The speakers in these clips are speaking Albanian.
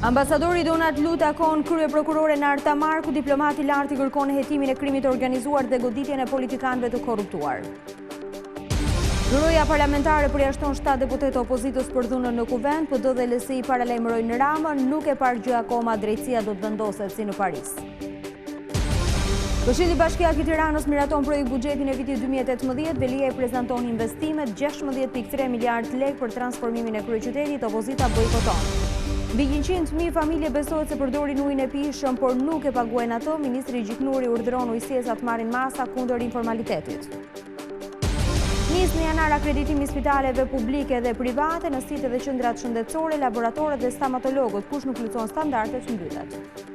Ambasadori Donat Lu takon kryeprokurore Narta Marku, diplomati lartë i kërkon hetimin e krimit të organizuar dhe goditjen e politikanëve të korruptuar. Byroja parlamentare përjashton 7 deputetë opozitës për dhunën në kuvend, PD dhe LSI paralajmërojnë Ramën, nuk e parë gjë akoma, drejtësia do të vendoset si në Paris. Këshilli Bashkiak i Tiranës miraton projekt buxhetin e vitit 2018, Velia i prezanton investimet 16.3 miliard lekë për transformimin e kryeqytetit, opozita bojkoton. Mbi 100.000 familje besohet se përdorin ujin e pijshëm, por nuk e paguajnë ato. Ministri Gjiknuri urdhëron ujësiesat marrin masa kundër informalitetit. Nis në janar akreditimi spitaleve publike dhe private në site dhe qendrat shëndetësore, laboratorët dhe stomatologët. Kush nuk plotëson standardet mbytet.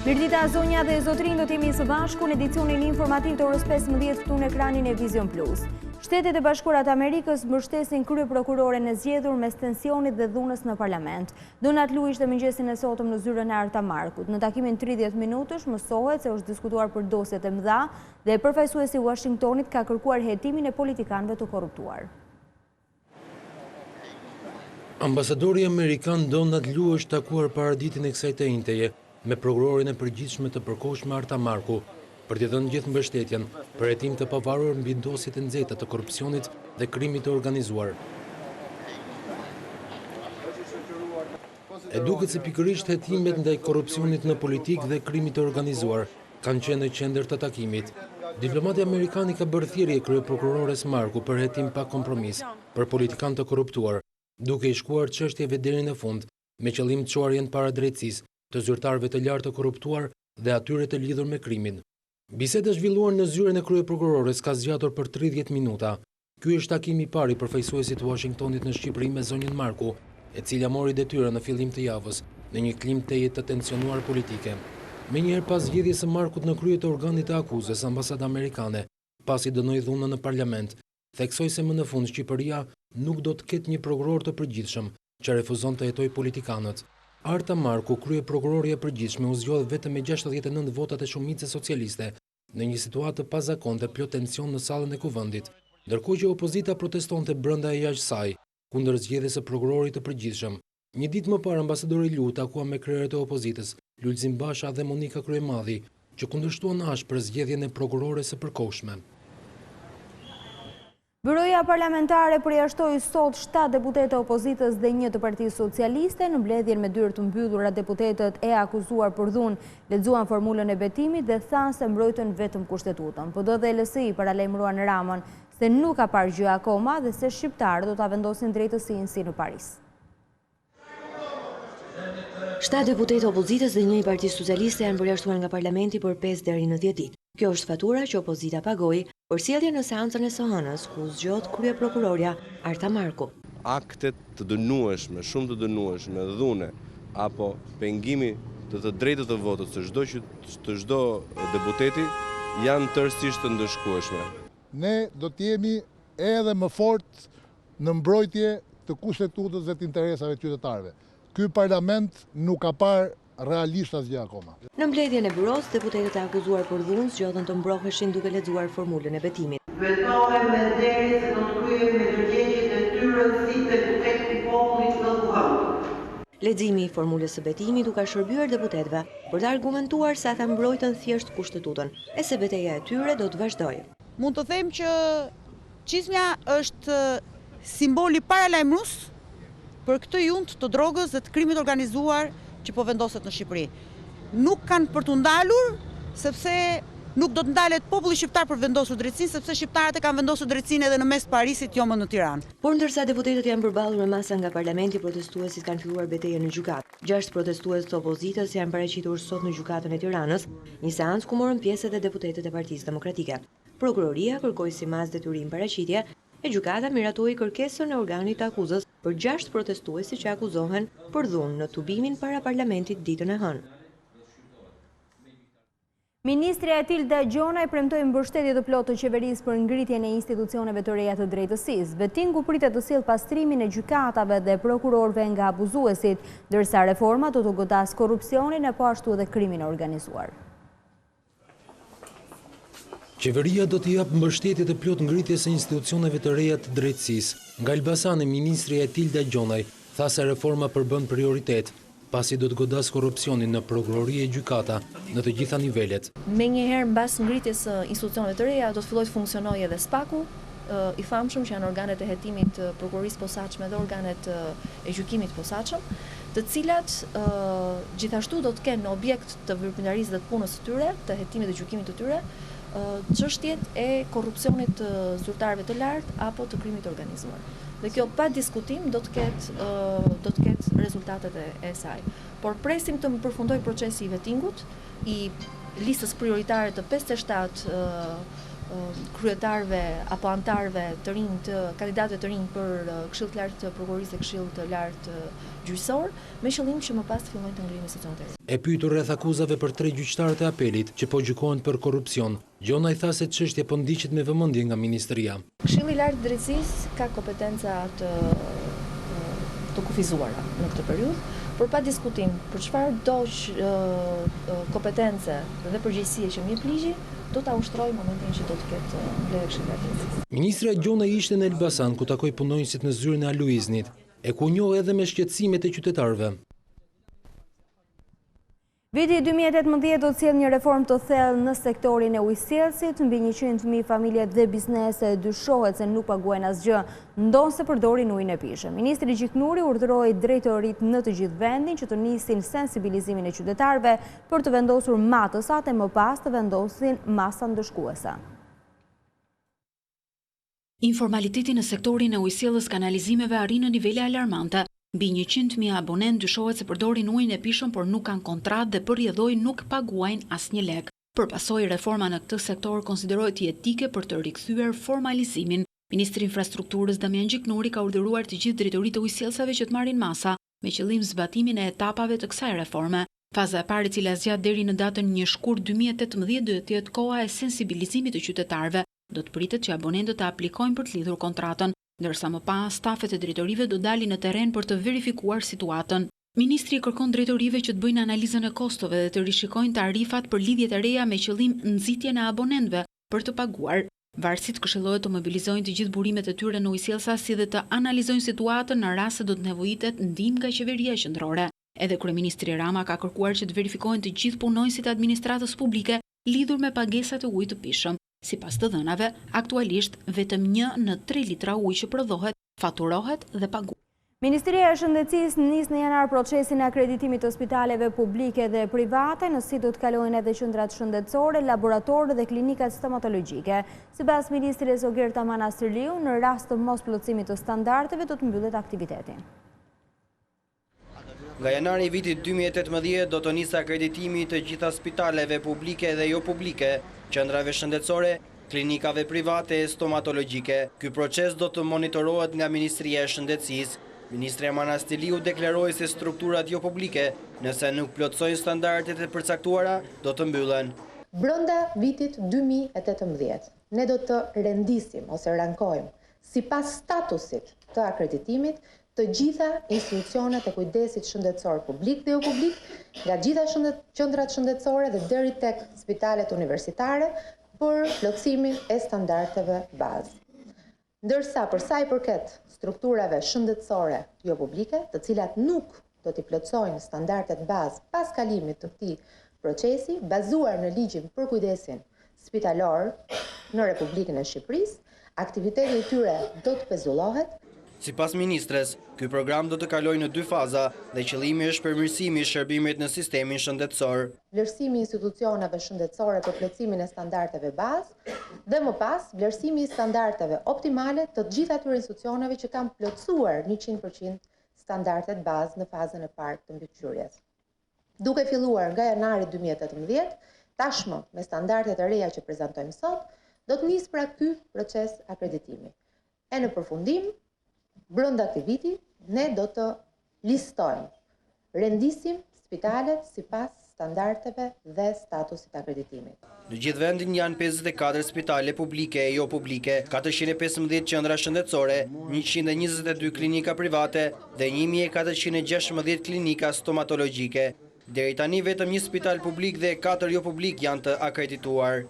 Mirdita zonja dhe zotrin do t'jemi së bashku në edicionin informativ të orës 15 këtu në ekranin e Vizion Plus. Shtetet e Bashkuara të Amerikës mbështesin kryeprokuroren e zgjedhur mes tensionit dhe dhunës në parlament. Donat Lu ishte mëngjesin e sotëm në zyrën e Arta Markut. Në takimin 30 minutësh mësohet se është diskutuar për dosjet e mëdha dhe përfaqësuesi i Washingtonit ka kërkuar hetimin e politikanëve të korruptuar. Ambasadori amerikan Donat Lu është takuar paraditin e kësaj të njëjteje me prokurorin e përgjithshme të përkohshme Arta Marku, për t'i dhënë gjithë mbështetjen për hetim të pavarur mbi dosjet e nxehta të korrupsionit dhe krimit të organizuar. E duket se pikërisht hetimet ndaj korrupsionit në politikë dhe krimit të organizuar kanë qenë në qendër të takimit. Diplomati amerikan i ka bërë thirrje kryeprokurores Marku për hetim pa kompromis për politikanë të korruptuar, duke i shkuar çështjeve deri në fund, me qëllim çuarjen para drejtësisë të zyrtarëve të lartë të korruptuar dhe atyre të lidhur me krimin. Biseda zhvilluar në zyrën e kryeprokurores ka zgjatur për 30 minuta. Ky është takimi i parë i përfaqësuesit të Washingtonit në Shqipëri me zonjën Marku, e cila mori detyrën në fillim të javës në një klim teje të tensionuar politike. Menjëherë pas zgjedhjes së Markut në krye të organit të akuzës, ambasada amerikane, pasi dënoi dhunën në parlament, theksoi se më në fund Shqipëria nuk do të ketë një prokuror të përgjithshëm që refuzon të hetojë politikanët. Arta Marku, kryeprokurorja e përgjithshme, u zgjodh vetëm me 69 votat e shumicës socialiste, në një situatë të pazakonte plot tension në sallën e kuvendit, ndërkohë që opozita protestonte brenda e jashtë saj kundër zgjedhjes së prokurorit të përgjithshëm. Një ditë më parë ambasadori Lu takua me krerët e opozitës, Lulzim Basha dhe Monika Kryemadhi, që kundërshtuan ashpër zgjedhjen e prokurores së përkohshme. Byroja parlamentare përjashtoi sot 7 deputetë opozitës dhe 1 të Partisë Socialiste në mbledhjen me dyert të mbyllura. Deputetët e akuzuar për dhunë lexuan formulën e betimit dhe thanë se mbrojtën vetëm kushtetutën. PD dhe LSI paralajmëruan Ramën se nuk ka parë gjë akoma dhe se shqiptarët do ta vendosin drejtësinë si në Paris. 7 deputetë opozitës dhe 1 i Partisë Socialiste janë përjashtuar nga parlamenti për 5 deri në 10 ditë. Kjo është fatura që opozita pagoi për sjelljen në seancën e SOHN-s ku zgjodh kryeprokurorja Arta Marku. Aktet të dënueshme, shumë të dënueshme, dhune apo pengimi të drejtës të votës të çdo deputeti janë tërësisht të ndëshkueshme. Ne do të jemi edhe më fort në mbrojtje të kushtetutës dhe të interesave të qytetarëve. Ky parlament nuk ka parë realisht asgjë akoma. Në mbledhjen e byros, deputetët e akuzuar për dhunë zgjodhen të mbroheshin duke lexuar formulën e betimit. Vetohem me nderin se do të kryej me ndërgjegjjet e tyre si deputet i popullit të Luhanit. Leximi i formulës së betimit u ka shërbyer deputetëve për të argumentuar se ata mbrojtën thjesht kushtetutën e se betejë e tyre do të vazhdojë. Mund të them që çizmja është simboli paralajmërues për këtë jund të drogës dhe të krimit organizuar që po vendoset në Shqipëri. Nuk kanë për të ndalur, sepse nuk do të ndalet populli shqiptar për vendosur drejtësinë, sepse shqiptarët e kanë vendosur drejtësinë edhe në mes të Parisit, jo më në Tiranë. Por ndërsa deputetët janë përballur me masa nga parlamenti, protestuesit kanë filluar betejën në gjykatë. 6 protestues të opozitës janë paraqitur sot në gjykatën e Tiranës, një seancë ku morën pjesë edhe deputetët e Partisë Demokratike. Prokuroria kërkoi simas detyrim paraqitje e gjykata miratoi kërkesën e organit të akuzës për 6 protestuesi që akuzohen për dhunë në tubimin para parlamentit ditën e hënë. Ministri Atil Dhjetor premtoi mbështetje të plotë të qeverisë për ngritjen e institucioneve të reja të drejtësisë. Vettingu pritet të sjellë pastrimin e gjykatave dhe prokurorëve nga abuzuesit, ndërsa reforma do të godasë korrupsionin e po ashtu edhe krimin e organizuar. Qeveria do të japë mbështetje të plotë ngritjes së institucioneve të reja të drejtësisë. Nga Elbasani, ministri Atil Dhjetor tha se reforma përbën prioritet, pasi do të godas korrupsionin në prokurori e gjykata në të gjitha nivelet. Menjëherë mbas ngritjes së institucioneve të reja do të fillojë të funksionojë edhe SPAK-u, i famshëm që janë organet e hetimit të prokurorisë posaçme dhe organet e gjykimit posaçëm, të cilat gjithashtu do të kenë objekt të veprimtarisë dhe të punës së tyre, të hetimit dhe gjykimit të tyre, çështjet e korrupsionit të zyrtarëve të lartë apo të krimit të organizuar. Dhe kjo pa diskutim do të ketë rezultatet e saj. Por presim të përfundoj procesi i vettingut, i listës prioritare të 57 kryetarëve apo antarëve të rinj të kandidatëve të rinj për Këshill të Lartë të Prokurorisë dhe Këshill të Lartë Gjyqësor, me qëllim që më pas të fillojnë të ngrihen institucionet e reja. E pyetur rreth akuzave për 3 gjyqtarët e apelit që po gjykohen për korrupsion, Gjona i tha se çështja po ndiqet me vëmendje nga ministria. Këshilli i Lartë të Drejtësisë ka kompetenca të kufizuara në këtë periudhë, por pa diskutim për çfarë do kompetence dhe përgjegjësie që më jep ligji, do ta ushtroj momentin që do të ketë mbledhje Këshilli i Lartë të Drejtësisë. Ministra Gjona ishte në Elbasan ku takoi punonjësit në zyrën e Aluiznit, e ku njoh edhe me shqetësimet e qytetarëve. Viti 2018 do të sjellë një reformë të thellë në sektorin e ujësjellësit, mbi 100.000 familje dhe biznese dyshohet se nuk paguajnë asgjë, ndonse përdorin ujin e pishëm. Ministri Gjiknuri urdhëroi drejtorit në të gjithë vendin që të nisin sensibilizimin e qytetarëve për të vendosur matësat e më pas të vendosin masa ndëshkuese. Informaliteti në sektorin e ujësjellës kanalizimeve arrin në nivele alarmante. Mbi 100.000 abonent dyshohet se përdorin ujin e pishëm por nuk kanë kontratë dhe për rrjedhoj nuk paguajnë asnjë lek. Për pasojë, reforma në këtë sektor konsiderohet jetike për të rikthyer formalizimin. Ministri i Infrastrukturës Damian Gjiknuri ka urdhëruar të gjithë drejtoritë e ujësjellsave që të marrin masa me qëllim zbatimin e etapave të kësaj reforme. Faza e parë, e cila zgjat deri në datën 1 shkurt 2018, do të jetë koha e sensibilizimit të qytetarëve. Do të pritet që abonentët të aplikojnë për të lidhur kontratën, ndërsa më pas stafet e drejtorive do dalin në terren për të verifikuar situatën. Ministri kërkon drejtorive që të bëjnë analizën e kostove dhe të rishikojnë tarifat për lidhjet e reja me qëllim nxitjen e abonentëve për të paguar. Varësit këshillohet të mobilizojnë të gjithë burimet e tyre në ujësjellsa si dhe të analizojnë situatën në rast se do të nevojitet ndihmë nga qeveria qendrore. Edhe kryeministri Rama ka kërkuar që të verifikohen të gjithë punonjësit e administratës publike lidhur me pagesat e ujit të pishëm. Sipas të dhënave, aktualisht vetëm 1 në 3 litra ujë që prodhohet, faturohet dhe paguhet. Ministria e Shëndetësisë nis në janar procesin e akreditimit të spitaleve publike dhe private, në si do të kalojnë edhe qendrat shëndetësore, laboratorë dhe klinikat stomatologjike. Sipas ministres Ogerta Manastirliu, në rast të mos plotësimit të standardeve do të mbyllet aktivitetin. Nga janari i vitit 2018 do të nisë akreditimi të gjitha spitaleve publike dhe jo publike, qendrave shëndetësore, klinikave private e stomatologjike. Ky proces do të monitorohet nga Ministria e Shëndetësisë. Ministri Manastirliu deklaroi se strukturat jo publike, nëse nuk plotësojnë standardet e përcaktuara, do të mbyllen. Brenda vitit 2018, ne do të rendisim ose rankojmë sipas statusit të akreditimit të gjitha institucionet e kujdesit shëndetësor publik dhe jo publik, nga gjitha qendrat shëndetësore dhe deri tek spitalet universitare për plotësimin e standardeve bazë. Ndërsa për sa i përket strukturave shëndetësore jo publike, të cilat nuk do t'i plotësojnë standardet bazë pas kalimit të këtij procesi, bazuar në ligjin për kujdesin spitalor në Republikën e Shqipërisë, aktiviteti i tyre do të pezullohet. Sipas ministres, ky program do të kalojë në 2 faza dhe qëllimi është përmirësimi i shërbimit në sistemin shëndetësor. Vlerësimi i institucioneve shëndetësore për plotësimin e standardeve bazë dhe më pas vlerësimi i standardeve optimale të gjitha atyre institucioneve që kanë plotësuar 100% standardet bazë në fazën e parë të mbikëqyrjes. Duke filluar nga janari 2018, tashmë me standardet e reja që prezantojmë sot, do të nisë pra ky proces akreditimi. E në përfundim, brenda këtij viti, ne do të listojmë, rendisim spitalet sipas standardeve dhe statusit akreditimit. Në gjithë vendin janë 54 spitale publike e jo publike, 415 qendra shëndetësore, 122 klinika private dhe 1416 klinika stomatologjike. Deri tani vetëm një spital publik dhe 4 jo publik janë të akredituar.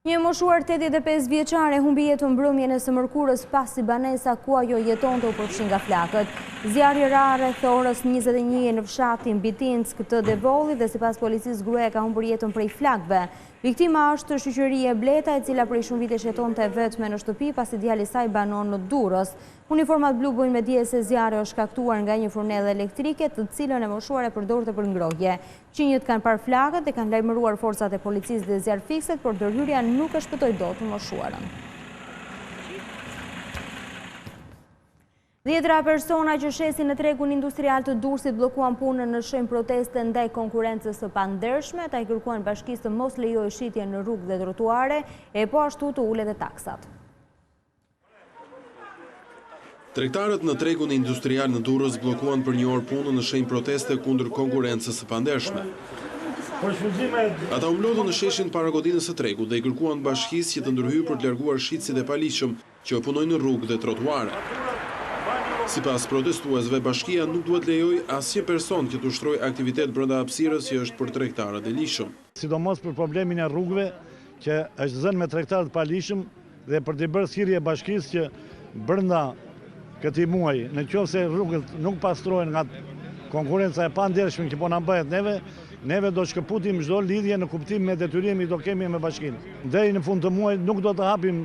Një moshuar 85 vjeçare humbi jetën mbrëmjen e së mërkurës pasi banesa ku ajo jetonte u përfshin nga flakët. Zjarri ra rreth orës 21 në fshatin Bitinsk të Devollit dhe sipas policisë gruaja ka humbur jetën prej flakëve. Viktima është shoqëria e Bleta e cila prej shumë vitesh jetonte vetme në shtëpi pasi djali i saj banon në Durrës. Uniformat blu bojnë me dije se zjarri është shkaktuar nga një furnellë elektrike të cilën e moshuara e përdorte për ngrohje. Qinjët kanë parë flakët dhe kanë lajmëruar forcat e policisë dhe zjarrfikset, por ndërhyrja nuk e shpëtoi dot të moshuarën. 10 persona që shesin në tregun industrial të Durrësit bllokuan punën në shenjë proteste ndaj konkurrencës së pandershme. Ata i kërkuan bashkisë të mos lejojë shitjen në rrugë dhe trotuare e po ashtu të ulet e taksat. Tregtarët në tregun industrial në Durrës bllokuan për një orë punën në shenjë proteste kundër konkurrencës së pandershme. Ata u mlodhën në sheshin para godinës së tregut dhe i kërkuan bashkisë që të ndërhyjë për të larguar shitësit e paligjshëm që punojnë në rrugë dhe trotuare. Sipas protestuesve, bashkia nuk duhet lejoj asnjë person që të ushtrojë aktivitet brenda hapësirës që është për tregtarët e lishëm. Sidomos për problemin e rrugëve që është zënë me tregtarët pa lishëm dhe për të bërë thirrje bashkisë që brenda këtij muaji, nëse rrugët nuk pastrohen nga konkurrenca e pandershme që po na bëhet neve do shkëputim çdo lidhje në kuptim me detyrimin do kemi me bashkinë. Deri në fund të muajit nuk do të hapim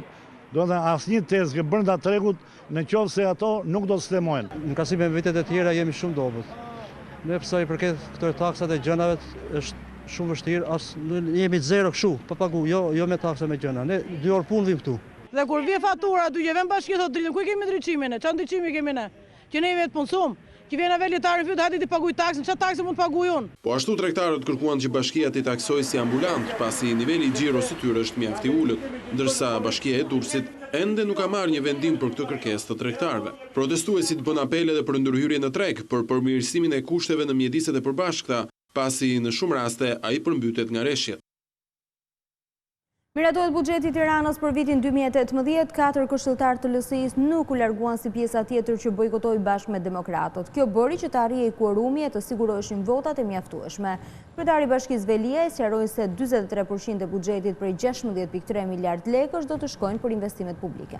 asnjë tezgë brenda tregut nëse ato nuk do të stemojnë. Në krahasim me vitet e tjera jemi shumë dobët. Ne sa i përket këtyre taksat e gjënave është shumë vështirë, jemi zero kështu, pa pagu, jo me taksa me gjëna. Ne 2 orë punë vim këtu. Dhe kur vjen fatura, aty që vjen bashkia thotë dritën, ku kemi ndriçimin? Çfarë ndriçimi kemi ne? Që ne vetë punsum. Që vjen vetëtari fyt hati të paguaj taksën, çfarë taksë mund të paguaj unë? Po ashtu tregtarët kërkuan që bashkia t'i taksojë si ambulant, pasi niveli i xhiros së tyre është mjaft i ulët, ndërsa bashkia e Durrësit ende nuk ka marrë një vendim për këtë kërkesë të tregtarëve. Protestuesit bën apele edhe për ndërhyrje në treg, për përmirësimin e kushteve në mjediset e përbashkëta, pasi në shumë raste ai përmbytet nga rreshjet. Miratohet buxheti i Tiranës për vitin 2018, 4 këshilltarë të LSI-s nuk u larguan si pjesa tjetër që bojkotoi bashkë me demokratët. Kjo bëri që të arrijej kuorumi e të siguroheshin votat e mjaftueshme. Kryetari i Bashkisë Velia sqaroi se 43% e buxhetit prej 16.3 miliard lekësh do të shkojnë për investimet publike.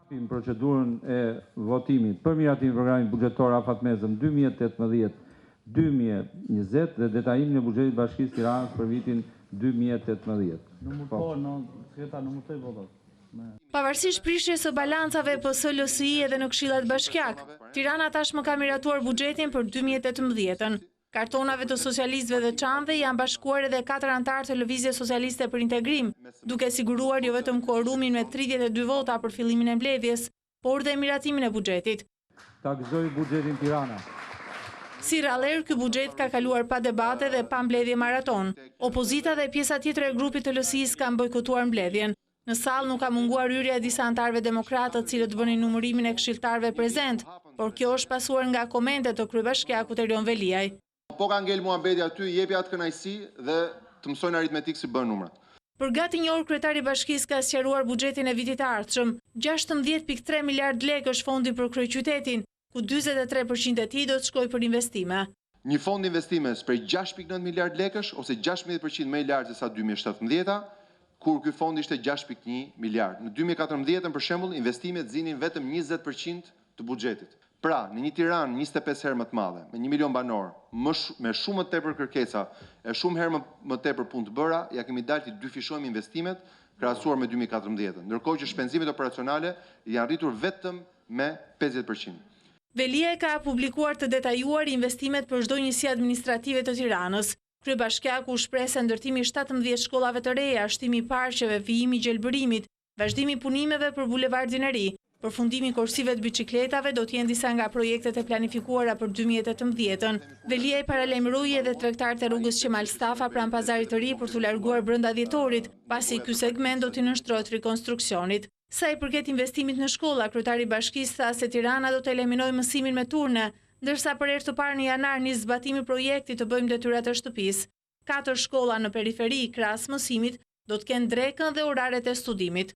Në procedurën e votimit për miratimin e programit buxhetor afatmezëm 2018-2020 dhe detajimin e buxhetit Bashkisë Tiranës për vitin 2018. Pavarësisht prishjes së balancave PS LSI edhe në këshillat bashkiak, Tirana tashmë ka miratuar buxhetin për 2018-ën. Kartonave të socialistëve dhe çanëve janë bashkuar edhe 4 antarë të Lëvizjes Socialiste për Integrim, duke siguruar jo vetëm kuorumin me 32 vota për fillimin e mbledhjes, por dhe miratimin e buxhetit. Ta gëzoj buxhetin Tirana. Si rallër, ky buxhet ka kaluar pa debate dhe pa mbledhje maraton. Opozita dhe pjesa tjetër e grupit të LSI-s kanë bojkotuar mbledhjen. Në sallë nuk ka munguar hyrja e disa antarëve demokratë, të cilët bënin numërimin e këshilltarëve prezent, por kjo është pasuar nga komentet të kryebashkiakut Erion Veliaj. Po ka ngel Muhamedi aty, jepi atë kënaqësi dhe të mësojnë aritmetik si bën numrat. Për gati një orë kryetari i Bashkisë ka sqaruar buxhetin e vitit të ardhshëm. 16.3 miliard lekë është fondi për kryeqytetin, ku 43% e tij do të shkojë për investime. Një fond investime për 6.9 miliard lekësh ose 16% më i lartë se sa 2017-a, kur ky fond ishte 6.1 miliard. Në 2014 për shembull, investimet zinin vetëm 20% të buxhetit. Pra, në një Tiranë 25 herë më të madhe, me 1 milion banor, me shumë më tepër kërkesa e shumë herë më tepër punë të bëra, ja kemi dalë të dyfishojmë investimet krahasuar me 2014, ndërkohë që shpenzimet operacionale janë rritur vetëm me 50%. Velia ka publikuar të detajuar investimet për çdo njësi administrative të Tiranës. Kryebashkiaku shpreh se ndërtimi 17 shkollave të reja, shtimi i parqeve, vijimi i gjelbërimit, vazhdimi i punimeve për bulevardin e ri, përfundimi i korsive të biçikletave do të jenë disa nga projektet e planifikuara për 2018-ën. Velia i paralajmëroi edhe tregtarët e rrugës Qemal Stafa pranë pazarit të ri për t'u larguar brenda Dhjetorit, pasi ky segment do t'i nënshtrohet rikonstruksionit. Sa i përket investimit në shkolla, kryetari i Bashkisë tha se Tirana do të eliminojë mësimin me turne, Ndërsa për herë të parë në janar nis zbatimi i projektit të bëjmë detyrat e shtëpisë. 4 shkolla në periferi krahas mësimit do të kenë drekën dhe oraret e studimit.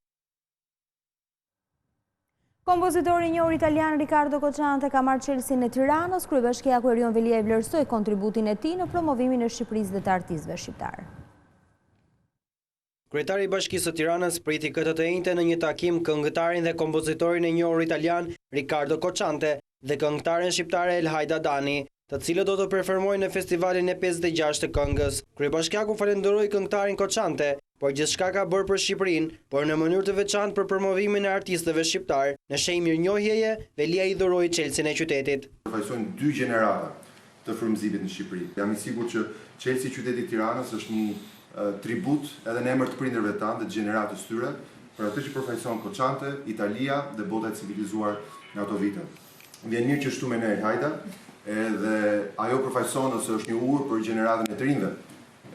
Kompozitori i njohur italian Riccardo Cocciante ka marrë çelësin e Tiranës, kryebashkiaku Erion Velia e vlerësoi kontributin e tij në promovimin e Shqipërisë dhe të artistëve shqiptar. Kryetari i Bashkisë së Tiranës priti këtë të njëjtën në një takim këngëtarin dhe kompozitorin e njohur italian Riccardo Cocciante dhe këngëtaren shqiptare Elhajda Dani, të cilët do të performojnë në festivalin e 56 të këngës. Kryebashkiaku falenderoi këngëtarin Cocciante, por gjithçka ka bërë për Shqipërinë, por në mënyrë të veçantë për promovimin e artistëve shqiptar. Në shenjë mirënjohjeje, Velia i dhuroi Chelsea-n e qytetit. Përfaqësojnë 2 gjenerata të frymëzimit në Shqipëri. Jam i sigurt që Chelsea qyteti i Tiranës është një tribut edhe në emër të prindërve tanë dhe të gjeneratës tyre për atë që përfaqëson Cocciante, Italia dhe bota e civilizuar në ato vite. Vjen mirë që shtu me ne Elhajda, edhe ajo përfaqëson ose është një urë për gjeneratën e të rinjve.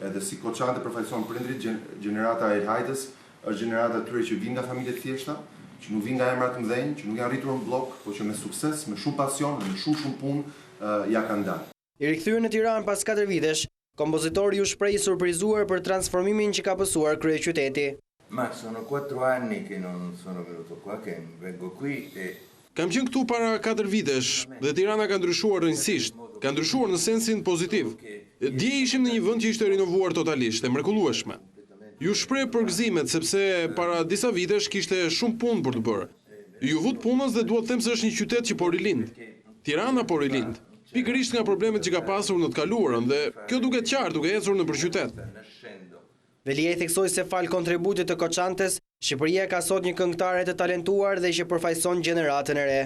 Edhe si Cocciante përfaqëson prindrit, gjenerata e Elhajdës është gjenerata e tyre që vijnë nga familje të thjeshta, që nuk vijnë nga emra të mëdhenj, që nuk janë rritur në blok, por që me sukses, me shumë pasion, me shumë punë ja kanë dalë. I rikthyer në Tiranë pas 4 vitesh, kompozitori u shpreh surprizuar për transformimin që ka pësuar kryeqyteti. Ma sono 4 anni che non sono venuto qua, che vengo qui e Kam qenë këtu para 4 vitesh dhe Tirana ka ndryshuar rrënjësisht, ka ndryshuar në sensin pozitiv. Dje ishim në një vend që ishte rinovuar totalisht, e mrekullueshme. Ju shpreh për gëzimet sepse para disa vitesh kishte shumë punë për të bërë. Ju vut punës dhe dua të them se është një qytet që po rilind. Tirana po rilind. Pikërisht nga problemet që ka pasur në të kaluarën dhe kjo duket qartë duke ecur nëpër qytet. Velia i theksoi se fal kontributit të Cocciantes, Shqipëria ka sot një këngëtare të talentuar dhe që përfaqëson gjeneratën e re.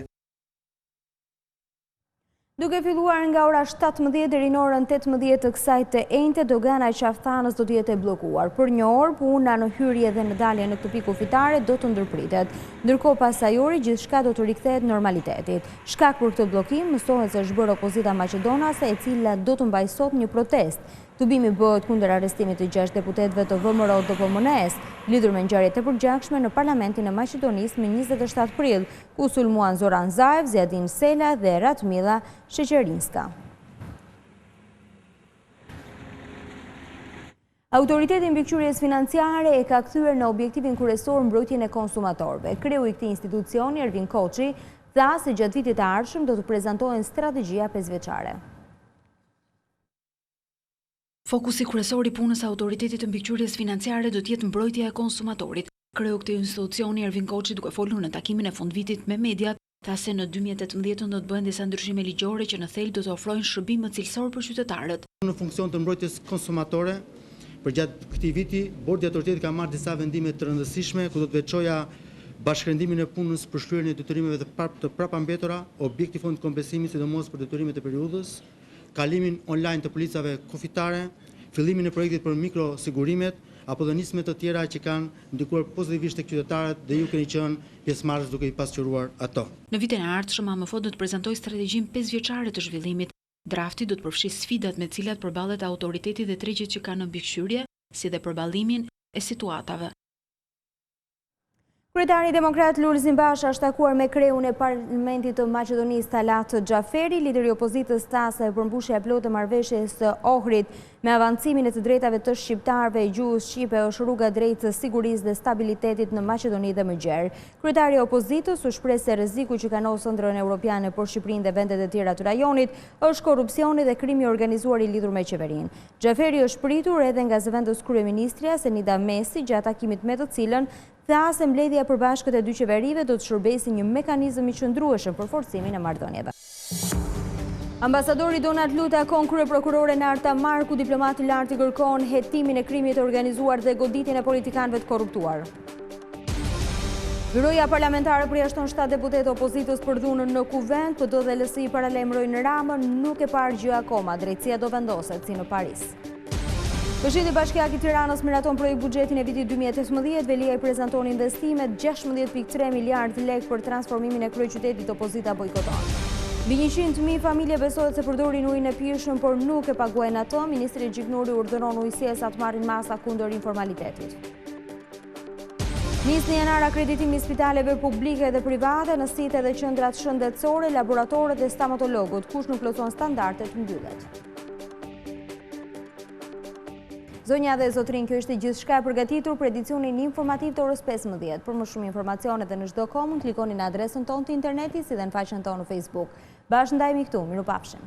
Duke filluar nga ora 17 deri në orën 18 të kësaj të enjte, dogana e Qafthanës do të jetë e bllokuar. Për një orë, puna në hyrje dhe në dalje në këtë pikë kufitare do të ndërpritet. Ndërkohë pas asaj ore gjithçka do të rikthehet normalitetit. Shkak për këtë bllokim mësohet se është bërë opozita maqedonase, e cila do të mbajë sot një protestë. Tubimi bëhet kundër arrestimit të 6 deputetëve të VMRO DPMN-s, lidhur me ngjarjet e përgjithshme në Parlamentin e Maqedonisë më 27 prill, ku sulmuan Zoran Zaev, Zjadin Sela dhe Ratmila Sheqerinska. Autoriteti mbikëqyrjes financiare e ka kthyer në objektivin kryesor mbrojtjen e konsumatorëve. Kreu i këtij institucioni, Ervin Koçi, tha se gjatë vitit të ardhshëm do të prezantohen strategjia 5-vjeçare. Fokusi kryesor i punës së autoritetit të mbikëqyrjes financiare do të jetë mbrojtja e konsumatorit. Kreu i këtij institucioni, Ervin Koçi, duke folur në takimin e fundvitit me mediat, tha se në 2018 do të bëhen disa ndryshime ligjore që në thelb do të ofrojnë shërbim më cilësor për qytetarët. Në funksion të mbrojtjes konsumatore, përgjatë këtij viti, Bordi i Autoritetit ka marrë disa vendime të rëndësishme, ku do të veçoja bashkërendimin e punës për shlyerjen e detyrimeve të prapambetura, objekti fond kompensimit sidomos për detyrimet e periudhës, kalimin online të policave kufitare, fillimin e projektit për mikrosigurimet, apo dhe nisme të tjera që kanë ndikuar pozitivisht tek qytetarët dhe ju keni qenë pjesëmarrës duke i pasqyruar ato. Në vitin e ardhshëm AMF do të prezantojë strategjinë 5-vjeçare të zhvillimit. Drafti do të përfshijë sfidat me të cilat përballet autoriteti dhe tregjet që kanë në mbikëqyrje, si dhe përballimin e situatave. Kryetari demokrat Lulzim Basha është takuar me kreun e Parlamentit të Maqedonisë Talat Xhaferi, lideri i opozitës tha se përmbushja e plotë e marrëveshjes së Ohrit me avancimin e të drejtave të shqiptarëve e gjuhës shqipe është rruga drejt sigurisë dhe stabilitetit në Maqedoni dhe më gjerë. Kryetari i opozitës u shpreh se rreziku që kanos ëndrrën europiane për Shqipërinë dhe vendet e tjera të rajonit është korrupsioni dhe krimi i organizuar i lidhur me qeverinë. Xhaferi është pritur edhe nga zëvendës kryeministrja Senida Mesi gjatë takimit me të cilën tha se mbledhja e përbashkët e dy qeverive do të shërbejë një mekanizëm i qëndrueshëm për forcimin e marrëdhënieve. Ambasadori Donald Lu takon kryeprokurore Narta Marku, diplomati i lartë i kërkon hetimin e krimit të organizuar dhe goditjen e politikanëve të korruptuar. Byroja parlamentare përjashton 7 deputetë opozitës për dhunën në kuvent, PD dhe LSI paralajmërojnë Ramën, nuk e parë gjë akoma, drejtësia do vendoset si në Paris. Këshilli Bashkiak i Tiranës miraton projekt buxhetin e vitit 2018, Velia i prezanton investimet 16.3 miliard lek për transformimin e kryeqytetit, opozita bojkoton. Mbi 100.000 familje besohet se përdorin ujin e pirshëm, por nuk e paguajnë ato. Ministri Gjiknuri urdhëron ujësiesa të marrin masa kundër informalitetit. Nis në janar akreditimi i spitaleve publike dhe private në site dhe qendrat shëndetësore, laboratorët dhe stomatologët. Kush nuk plotëson standardet mbyllet. Zonja dhe zotrin, kjo ishte gjithçka e përgatitur për edicionin informativ të orës 15. Për më shumë informacione dhe në çdo kohë mund klikoni në adresën tonë të internetit si dhe në faqen tonë në Facebook. Bashkë ndajemi këtu, mirupafshim.